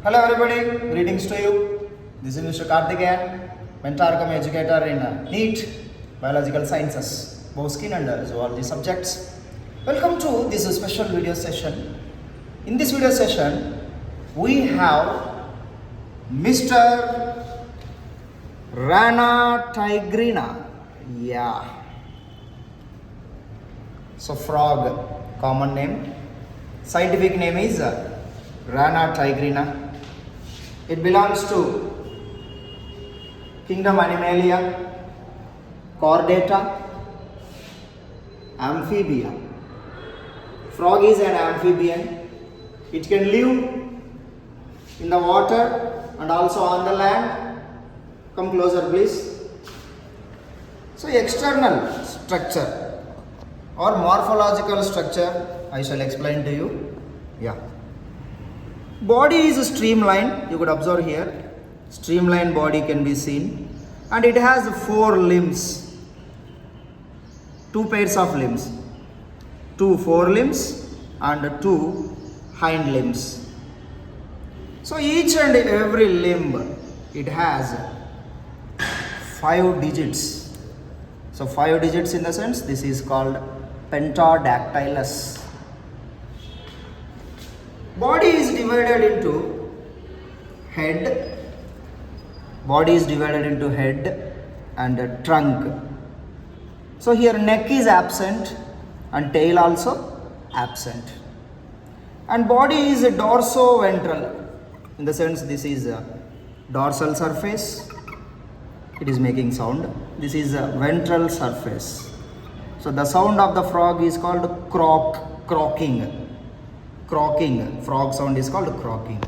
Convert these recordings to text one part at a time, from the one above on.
Hello everybody, greetings to you. This is Mr. Karthikeyan, mentor cum educator in NEET, Biological Sciences, both skin and zoology subjects. Welcome to this special video session. In this video session, we have Mr. Rana tigrina. Yeah. So frog, common name. Scientific name is Rana tigrina. It belongs to kingdom Animalia, Chordata, Amphibia. Frog is an amphibian. It can live in the water and also on the land. Come closer please. So external structure or morphological structure I shall explain to you. Yeah. Body is streamlined. You could observe here. Streamlined body can be seen. And it has 4 limbs. 2 pairs of limbs. 2 forelimbs and 2 hind limbs. So each and every limb, it has 5 digits. So 5 digits in the sense this is called pentadactylus. Body is divided into head. Body is divided into head and trunk. So here neck is absent and tail also absent. And body is dorsoventral. In the sense this is a dorsal surface. It is making sound. This is a ventral surface. So the sound of the frog is called croaking. Croaking. Frog sound is called croaking.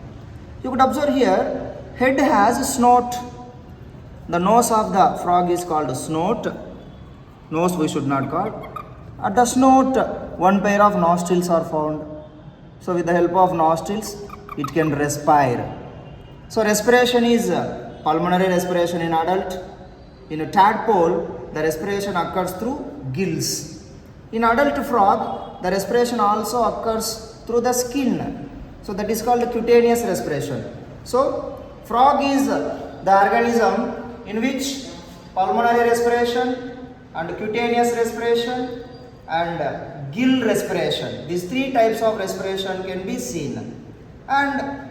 You could observe here, head has snout. The nose of the frog is called snout. Nose we should not call. At the snout, 1 pair of nostrils are found. So with the help of nostrils, it can respire. So respiration is pulmonary respiration in adult. In a tadpole, the respiration occurs through gills. In adult frog, the respiration also occurs through the skin. So that is called cutaneous respiration. So frog is the organism in which pulmonary respiration and cutaneous respiration and gill respiration, these 3 types of respiration can be seen. And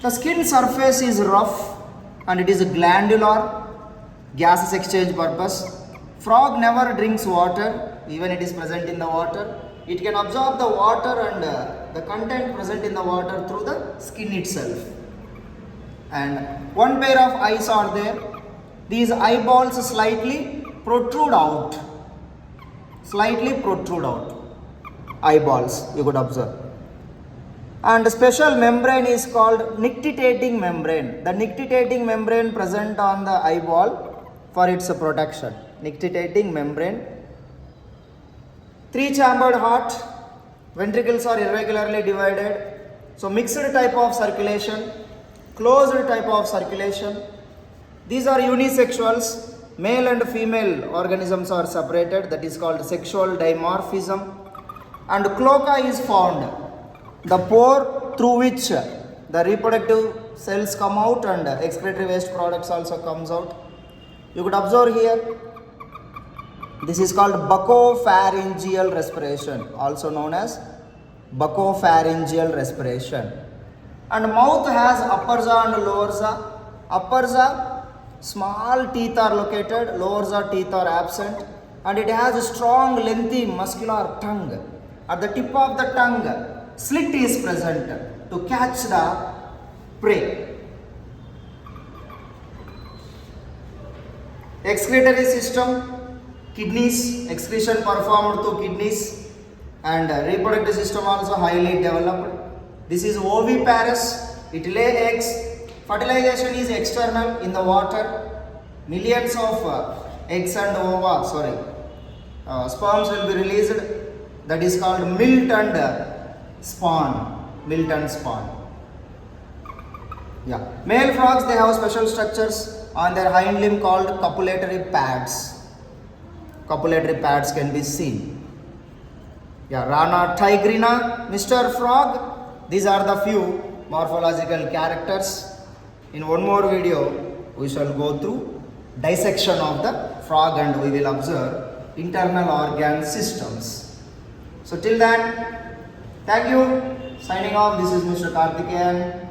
the skin surface is rough and it is glandular, gases exchange purpose. Frog never drinks water, even it is present in the water. It can absorb the water and the content present in the water through the skin itself. And 1 pair of eyes are there. These eyeballs slightly protrude out. Slightly protrude out. Eyeballs, you could observe. And a special membrane is called nictitating membrane. The nictitating membrane present on the eyeball for its protection. Nictitating membrane. 3-chambered heart. Ventricles are irregularly divided. So mixed type of circulation. Closed type of circulation. These are unisexuals. Male and female organisms are separated. That is called sexual dimorphism. And cloaca is found. The pore through which the reproductive cells come out and excretory waste products also comes out. You could observe here. This is called buccopharyngeal respiration, also known as buccopharyngeal respiration. And mouth has upper jaw and lower jaw. Upper jaw, small teeth are located, lower jaw teeth are absent, and it has a strong, lengthy, muscular tongue. At the tip of the tongue, slit is present to catch the prey. Excretory system. Kidneys, excretion performed through kidneys, and reproductive system also highly developed. This is oviparous, it lay eggs. Fertilization is external in the water. Millions of eggs and sperms will be released. That is called milt and spawn. Milt and spawn. Yeah. Male frogs, they have special structures on their hind limb called copulatory pads. Copulatory pads can be seen. Yeah, Rana tigrina, Mr. Frog. These are the few morphological characters. In one more video, we shall go through dissection of the frog and we will observe internal organ systems. So till then, thank you. Signing off, this is Mr. Karthikeyan.